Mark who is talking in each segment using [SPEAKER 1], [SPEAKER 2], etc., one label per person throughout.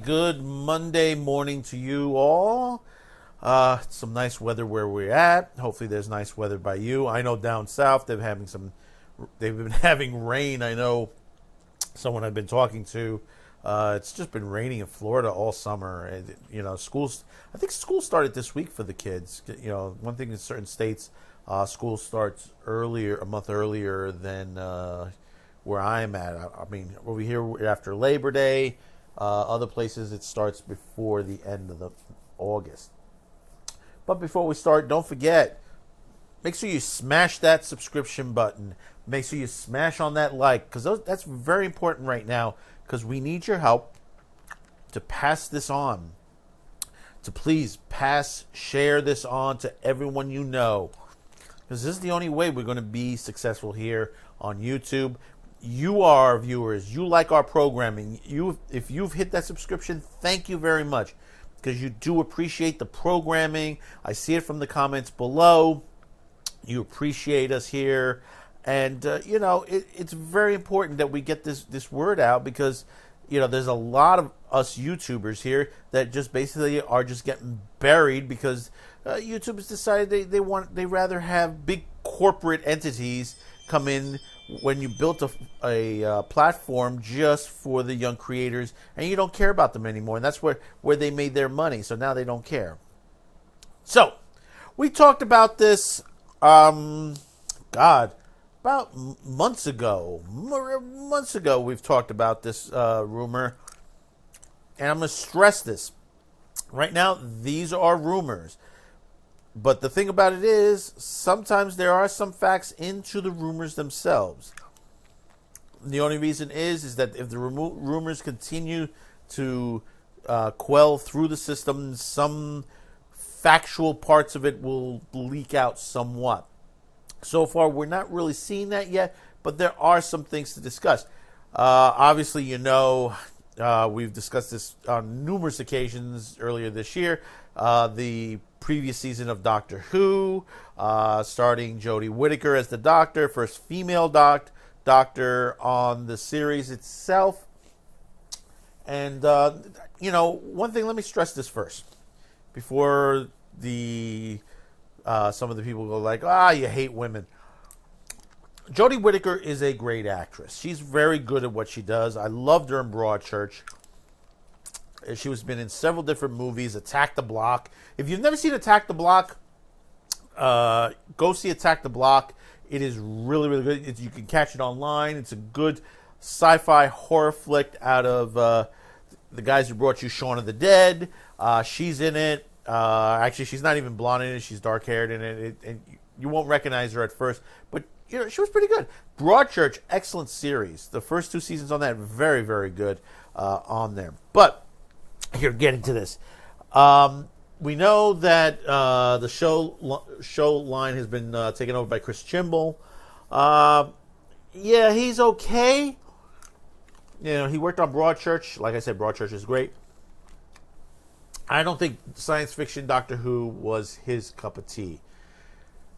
[SPEAKER 1] good Monday morning to you all. Some nice weather where we're at. Hopefully there's nice weather by you. I know down south they've been having rain. I know someone I've been talking to. It's just been raining in Florida all summer. And, I think school started this week for the kids. One thing in certain states, school starts a month earlier than where I'm at. I mean, over here after Labor Day. Other places it starts before the end of August. But before we start, don't forget, make sure you smash that subscription button. Make sure you smash on that like, because that's very important right now, because we need your help to pass this on. To please share this on to everyone you know. Because this is the only way we're going to be successful here on YouTube. You are our viewers. You like our programming. If you've hit that subscription, thank you very much, because you do appreciate the programming. I see it from the comments below. You appreciate us here, and it's very important that we get this word out, because there's a lot of us YouTubers here that just basically are just getting buried because YouTube has decided they rather have big corporate entities come in when you built a platform just for the young creators, and you don't care about them anymore. And that's where they made their money. So now they don't care. So we talked about this, about months ago. Months ago, we've talked about this rumor. And I'm going to stress this. Right now, these are rumors. But the thing about it is, sometimes there are some facts into the rumors themselves. The only reason is that if the rumors continue to quell through the system, some factual parts of it will leak out somewhat. So far, we're not really seeing that yet, but there are some things to discuss. Obviously, we've discussed this on numerous occasions earlier this year. The previous season of Doctor Who, starting Jodie Whittaker as the Doctor, first female Doctor on the series itself. And, one thing, let me stress this first. Before some of the people go like, you hate women. Jodie Whittaker is a great actress. She's very good at what she does. I loved her in Broadchurch. She has been in several different movies. Attack the Block. If you've never seen Attack the Block, go see Attack the Block. It is really, really good. You can catch it online. It's a good sci-fi horror flick out of the guys who brought you Shaun of the Dead. She's in it. Actually, she's not even blonde in it. She's dark-haired in it. And you won't recognize her at first. But, she was pretty good. Broadchurch, excellent series. The first 2 seasons on that, very, very good on there. But here, getting to this. We know that the show line has been taken over by Chris Chibnall. He's okay. He worked on Broadchurch. Like I said, Broadchurch is great. I don't think science fiction Doctor Who was his cup of tea,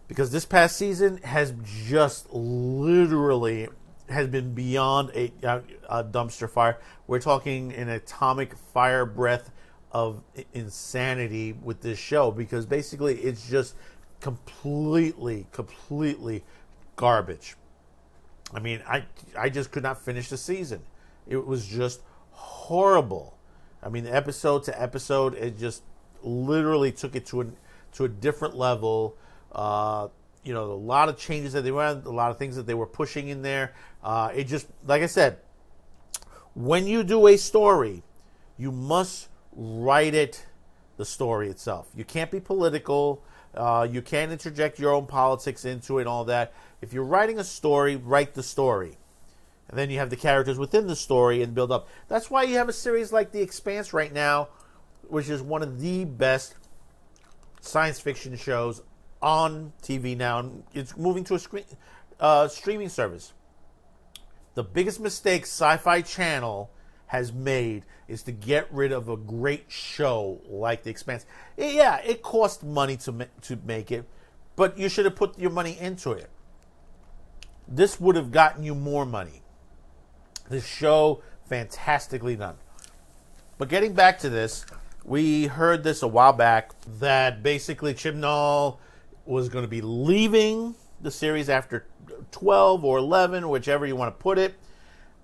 [SPEAKER 1] because this past season has just literally has been beyond a dumpster fire. We're talking an atomic fire breath of insanity with this show, because basically it's just completely garbage. I mean, I just could not finish the season. It was just horrible. I mean, episode to episode, it just literally took it to a different level. A lot of changes that they were, a lot of things that they were pushing in there. It just, like I said, when you do a story, you must write the story itself. You can't be political. You can't interject your own politics into it and all that. If you're writing a story, write the story. And then you have the characters within the story and build up. That's why you have a series like The Expanse right now, which is one of the best science fiction shows on TV now. And it's moving to a streaming service. The biggest mistake Sci-Fi Channel has made is to get rid of a great show like The Expanse. Yeah, it cost money to make it, but you should have put your money into it. This would have gotten you more money. This show, fantastically done. But getting back to this, we heard this a while back that basically Chibnall was going to be leaving the series after 12 or 11, whichever you want to put it,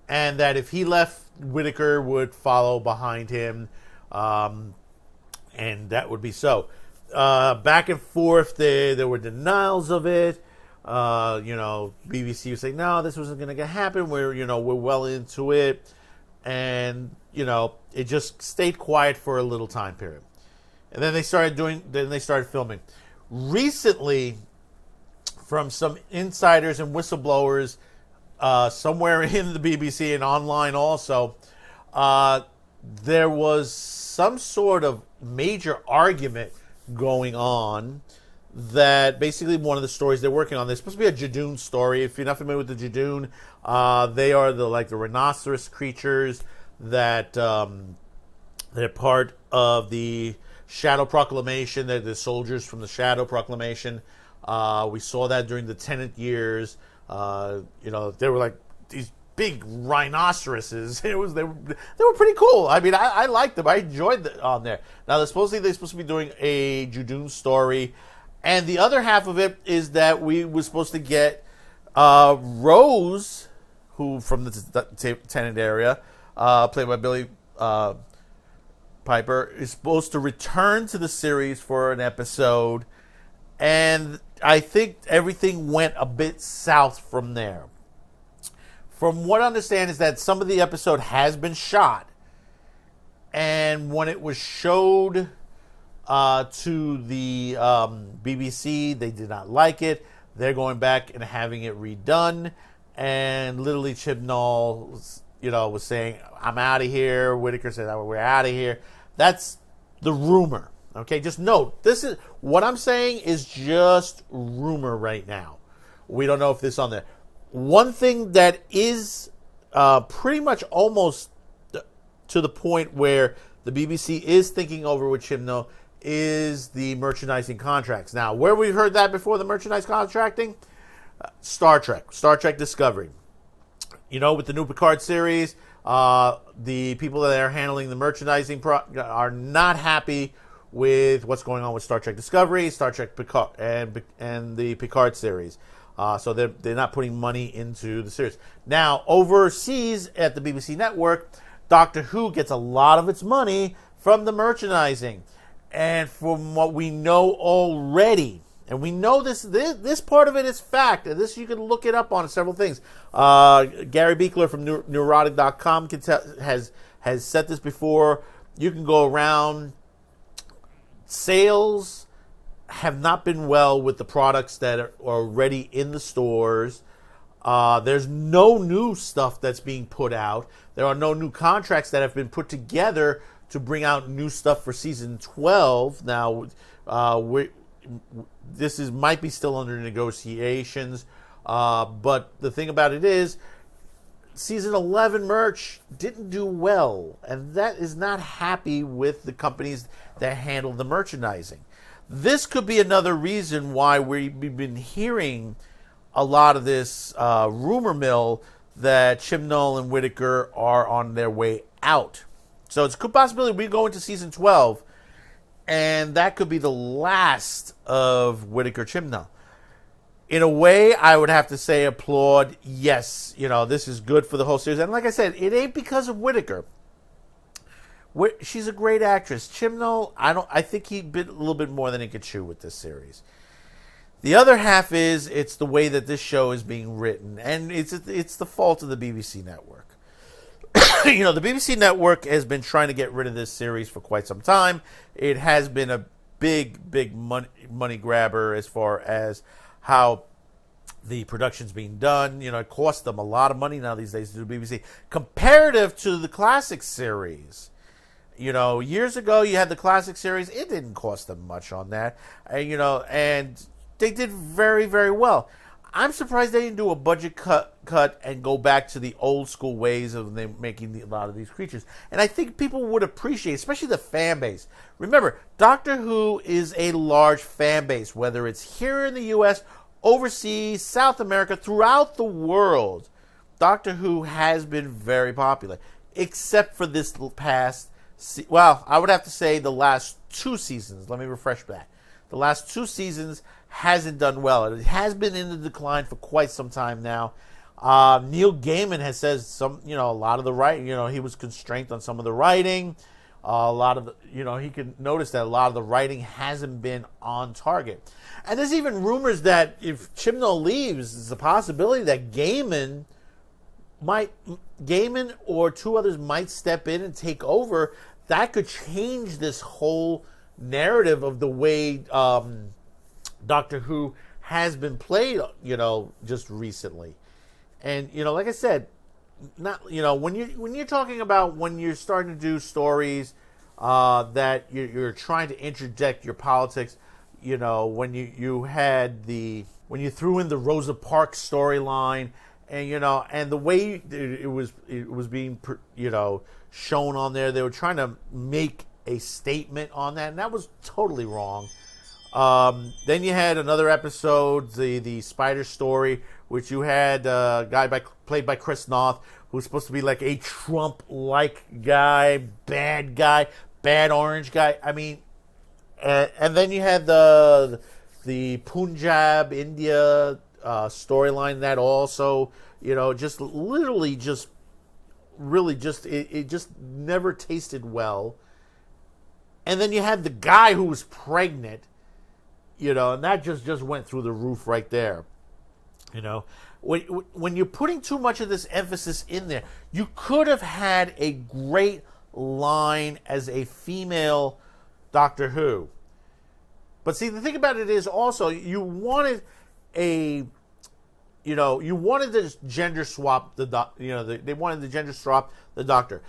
[SPEAKER 1] and that if he left, Whittaker would follow behind him, and that would be so. Back and forth, there were denials of it. BBC was saying, no, this wasn't going to happen. We're well into it. And, it just stayed quiet for a little time period. And then they started filming. Recently, from some insiders and whistleblowers, somewhere in the BBC and online also, there was some sort of major argument going on that basically one of the stories they're working on, there's supposed to be a Jadoon story. If you're not familiar with the Jadoon, they are the rhinoceros creatures that they're part of the Shadow Proclamation. They're the soldiers from the Shadow Proclamation. We saw that during the Tenant years. They were like these big rhinoceroses. They were pretty cool. I mean, I liked them. I enjoyed them on there. Now, they're supposed to be doing a Jadoon story, and the other half of it is that we were supposed to get Rose, who from the Tenant area, played by Billy Piper, is supposed to return to the series for an episode, and I think everything went a bit south from there. From what I understand is that some of the episode has been shot, and when it was showed to the BBC, they did not like it. They're going back and having it redone, and literally Chibnall was saying, I'm out of here. Whittaker said, we're out of here. That's the rumor. Okay, just note, this is what I'm saying is just rumor right now. We don't know if this is on there. One thing that is pretty much almost to the point where the BBC is thinking over with Chibnall is the merchandising contracts. Now, where we heard that before, the merchandise contracting? Star Trek Discovery. With the new Picard series, the people that are handling the merchandising are not happy with what's going on with Star Trek Discovery, Star Trek Picard, and the Picard series. So they're not putting money into the series. Now, overseas at the BBC network, Doctor Who gets a lot of its money from the merchandising. And from what we know already, and we know this part of it is fact, and this you can look it up on several things. Gary Beekler from Neurotic.com has said this before. You can go around. Sales have not been well with the products that are already in the stores. There's no new stuff that's being put out. There are no new contracts that have been put together to bring out new stuff for season 12. Now, might be still under negotiations, but the thing about it is, season 11 merch didn't do well, and that is not happy with the companies that handle the merchandising. This could be another reason why we've been hearing a lot of this rumor mill that Chiibnall and Whittaker are on their way out. So it's a good possibility we go into season 12, and that could be the last of Whittaker Chiibnall. In a way, I would have to say applaud. Yes, this is good for the whole series. And like I said, it ain't because of Whittaker. She's a great actress. Chiibnall, I think he bit a little bit more than he could chew with this series. The other half is it's the way that this show is being written, and it's the fault of the BBC network. The BBC network has been trying to get rid of this series for quite some time. It has been a big money grabber as far as how the production's being done. It costs them a lot of money now these days to do BBC. Comparative to the classic series. Years ago you had the classic series. It didn't cost them much on that. And they did very, very well. I'm surprised they didn't do a budget cut and go back to the old school ways of them making a lot of these creatures. And I think people would appreciate, especially the fan base. Remember, Doctor Who is a large fan base, whether it's here in the U.S., overseas, South America, throughout the world. Doctor Who has been very popular, except for this past Well, I would have to say the last 2 seasons. Let me refresh that. The last 2 seasons hasn't done well. It has been in the decline for quite some time now. Neil Gaiman has said a lot of the writing, he was constrained on some of the writing. A lot of he could notice that a lot of the writing hasn't been on target. And there's even rumors that if Chibnall leaves, there's a possibility that Gaiman or 2 others might step in and take over. That could change this whole narrative of the way Doctor Who has been played, just recently. And like I said, not when you're talking about when you're starting to do stories that you're trying to interject your politics, when you threw in the Rosa Parks storyline, and the way it was being shown on there, they were trying to make a statement on that, and that was totally wrong. Then you had another episode, the Spider story, which you had a guy played by Chris Noth, who's supposed to be like a Trump-like guy, bad orange guy. I mean, and then you had the Punjab, India storyline that also, just literally just really just, it just never tasted well. And then you had the guy who was pregnant, and that just went through the roof right there. When you're putting too much of this emphasis in there, you could have had a great line as a female Doctor Who. But see, the thing about it is also you wanted to gender swap they wanted to gender swap the Doctor.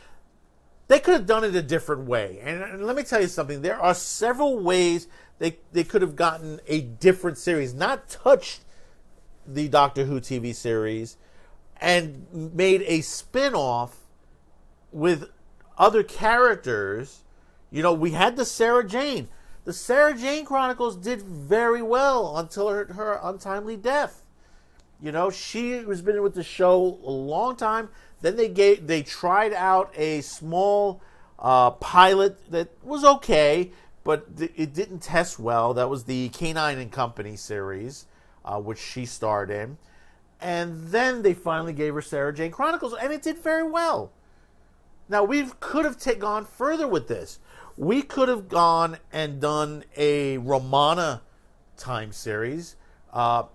[SPEAKER 1] They could have done it a different way. And let me tell you something. There are several ways they could have gotten a different series, not touched the Doctor Who TV series, and made a spin-off with other characters. We had the Sarah Jane. The Sarah Jane Chronicles did very well until her untimely death. She has been with the show a long time. Then they tried out a small pilot that was okay, but it didn't test well. That was the K9 and Company series, which she starred in. And then they finally gave her Sarah Jane Chronicles, and it did very well. Now, we could have gone further with this. We could have gone and done a Romana time series, to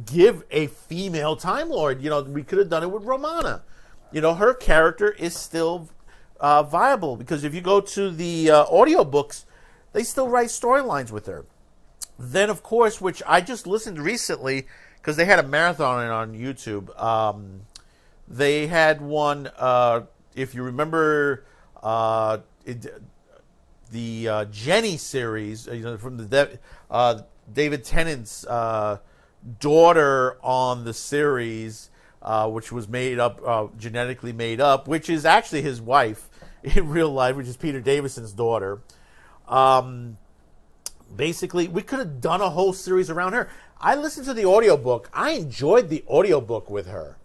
[SPEAKER 1] give a female Time Lord. We could have done it with Romana. Her character is still viable, because if you go to the audiobooks, they still write storylines with her. Then, of course, which I just listened recently, because they had a marathon on YouTube. They had one, if you remember, the Jenny series, from the David Tennant's daughter on the series, which was made up, genetically made up, which is actually his wife in real life, which is Peter Davison's daughter. Basically, we could have done a whole series around her. I listened to the audiobook. I enjoyed the audiobook with her,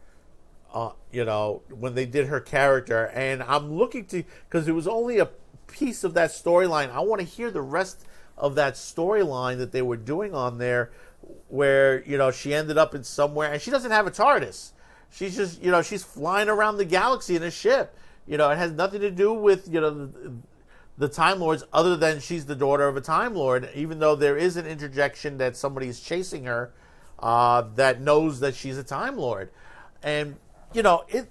[SPEAKER 1] when they did her character. And I'm looking to, because it was only a piece of that storyline, I want to hear the rest of that storyline that they were doing on there, where, she ended up in somewhere, and she doesn't have a TARDIS. She's just, she's flying around the galaxy in a ship. It has nothing to do with, the Time Lords, other than she's the daughter of a Time Lord, even though there is an interjection that somebody is chasing her that knows that she's a Time Lord. And, it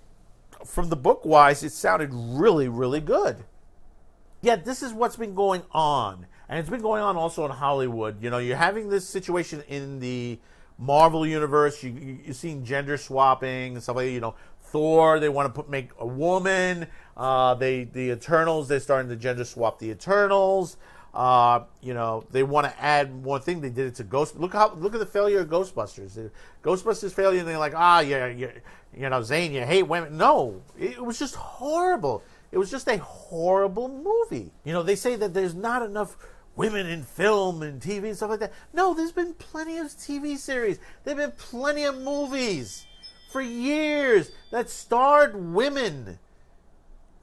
[SPEAKER 1] from the book-wise, it sounded really, really good. Yet this is what's been going on. And it's been going on also in Hollywood. You're having this situation in the Marvel universe. You're seeing gender swapping and stuff like that. Thor, they want to make a woman. The Eternals, they're starting to gender swap the Eternals. They want to add more thing. They did it to Ghost. Look at the failure of Ghostbusters. Ghostbusters failure, and they're like, Zane, you hate women. No, it was just horrible. It was just a horrible movie. They say that there's not enough women in film and TV and stuff like that. No, there's been plenty of TV series. There've been plenty of movies for years that starred women.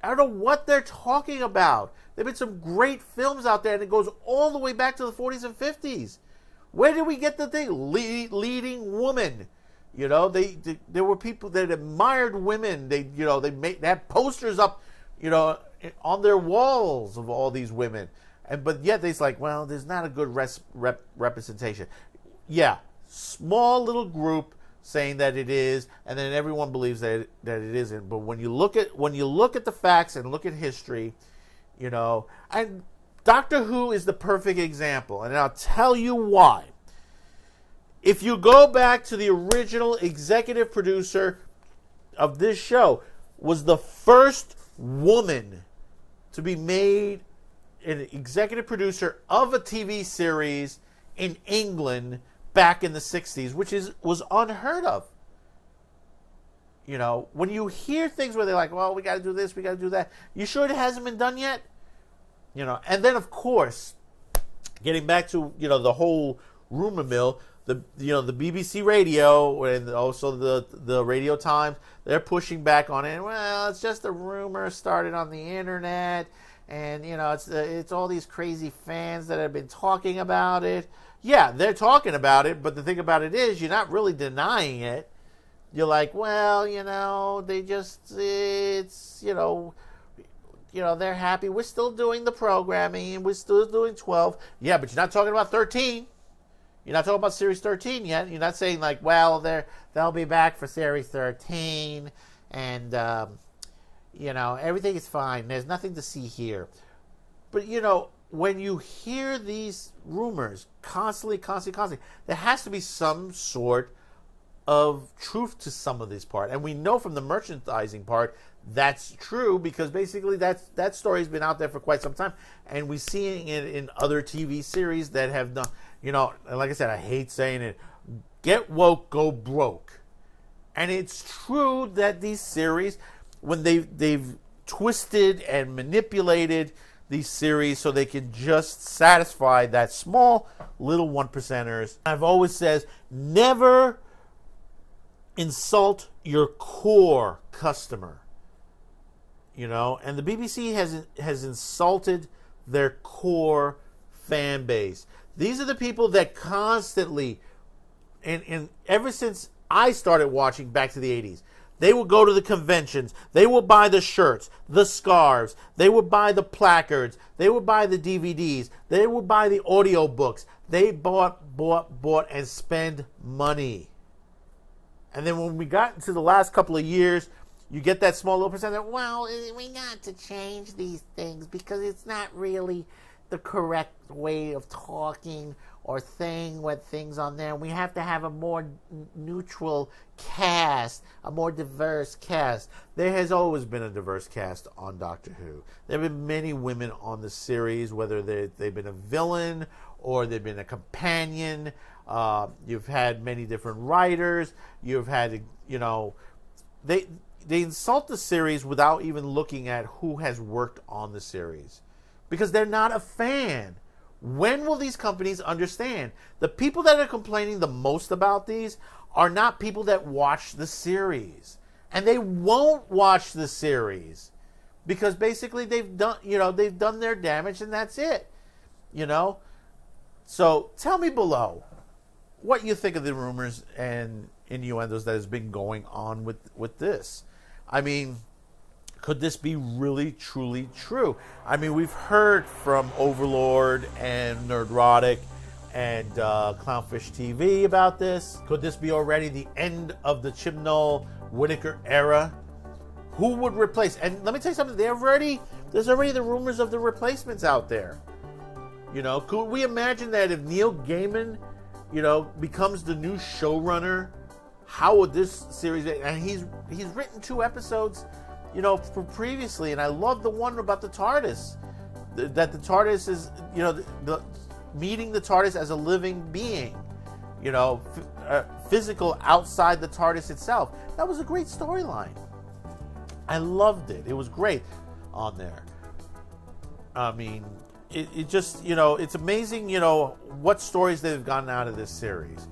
[SPEAKER 1] I don't know what they're talking about. There have been some great films out there, and it goes all the way back to the 40s and 50s. Where did we get the thing? Leading woman. You know, there were people that admired women. They had posters up, on their walls of all these women. But yet they're like, well, there's not a good representation. Yeah, small little group saying that it is, and then everyone believes that it isn't. But when you look at the facts and look at history, and Doctor Who is the perfect example, and I'll tell you why. If you go back to the original executive producer of this show, was the first woman to be made an executive producer of a TV series in England back in the 60s, which was unheard of. When you hear things where they're like, well, we got to do this, we got to do that, you sure it hasn't been done yet? And then, of course, getting back to, the whole rumor mill, the BBC Radio and also the Radio Times, they're pushing back on it. Well, it's just a rumor started on the internet, and it's all these crazy fans that have been talking about it. Yeah, they're talking about it, but the thing about it is, you're not really denying it. You're like, well, they're happy. We're still doing the programming, and we're still doing 12. Yeah, but you're not talking about 13. You're not talking about Series 13 yet. You're not saying like, well, they'll be back for Series 13, and everything is fine. There's nothing to see here. But when you hear these rumors constantly, there has to be some sort of truth to some of this part. And we know from the merchandising part that's true, because basically that story's been out there for quite some time, and we're seeing it in other TV series that have done, like I said, I hate saying it, get woke, go broke. And it's true that these series, when they've twisted and manipulated these series so they can just satisfy that small little 1%ers. I've always said, never insult your core customer. And the BBC has insulted their core fan base. These are the people that constantly, and ever since I started watching back to the 80s, they would go to the conventions. They would buy the shirts, the scarves. They would buy the placards. They would buy the DVDs. They would buy the audio books. They bought, and spend money. And then when we got into the last couple of years, you get that small little percent that, well, we got to change these things because it's not really the correct way of talking or saying what things on there. We have to have a more neutral cast, a more diverse cast. There has always been a diverse cast on Doctor Who. There have been many women on the series, whether they've been a villain or they've been a companion. You've had many different writers. You've had, they insult the series without even looking at who has worked on the series, because they're not a fan. When will these companies understand? The people that are complaining the most about these are not people that watch the series, and they won't watch the series because basically they've done their damage, and that's it. So tell me below what you think of the rumors and innuendos that has been going on with this. I mean, could this be really, truly true? I mean, we've heard from Overlord and Nerdrotic and Clownfish TV about this. Could this be already the end of the Chiibnall Whittaker era? Who would replace? And let me tell you something. There's already the rumors of the replacements out there. Could we imagine that if Neil Gaiman, becomes the new showrunner? How would this series? And he's written 2 episodes, for previously, and I love the one about the TARDIS. That the TARDIS is, the meeting the TARDIS as a living being, physical outside the TARDIS itself. That was a great storyline. I loved it. It was great on there. I mean, it just, it's amazing, what stories they've gotten out of this series.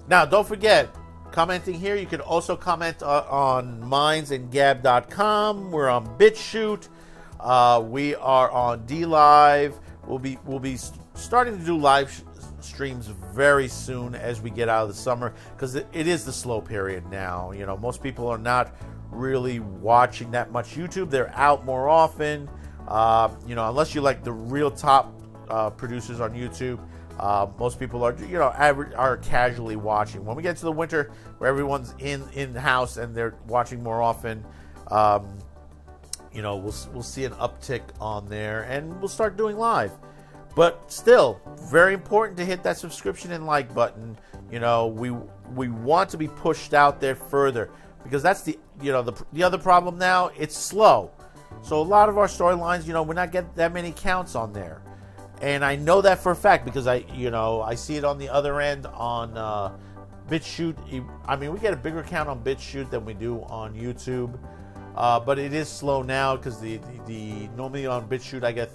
[SPEAKER 1] Now, don't forget, commenting here. You can also comment on mindsandgab.com. We're on BitChute. We are on DLive. We'll be starting to do live streams very soon as we get out of the summer, because it is the slow period now. You know, most people are not really watching that much YouTube. They're out more often. You know, unless you like the real top producers on YouTube. Most people are, you know, are casually watching. When we get to the winter, where everyone's in the house and they're watching more often, you know, we'll see an uptick on there, and we'll start doing live. But still, very important to hit that subscription and like button. You know, we want to be pushed out there further, because that's the other problem now. It's slow. So a lot of our storylines, you know, we're not getting that many counts on there. And I know that for a fact, because I see it on the other end on BitChute. I mean, we get a bigger count on BitChute than we do on YouTube, but it is slow now, because the normally on BitChute I get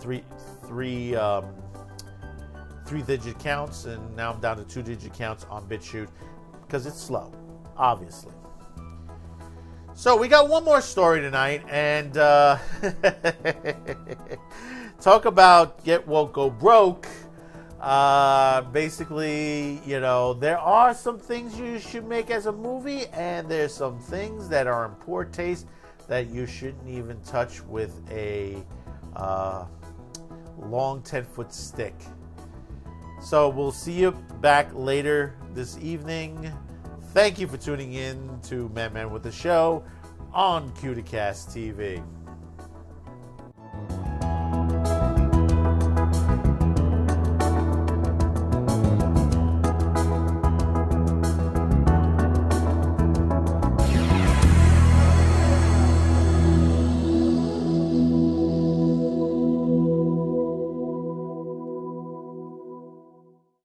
[SPEAKER 1] three-digit counts, and now I'm down to 2-digit counts on BitChute because it's slow, obviously. So we got one more story tonight, and talk about get woke, go broke. Basically, you know, there are some things you should make as a movie, and there's some things that are in poor taste that you shouldn't even touch with a long 10-foot stick. So we'll see you back later this evening. Thank you for tuning in to Man with the Show on Cuticast TV.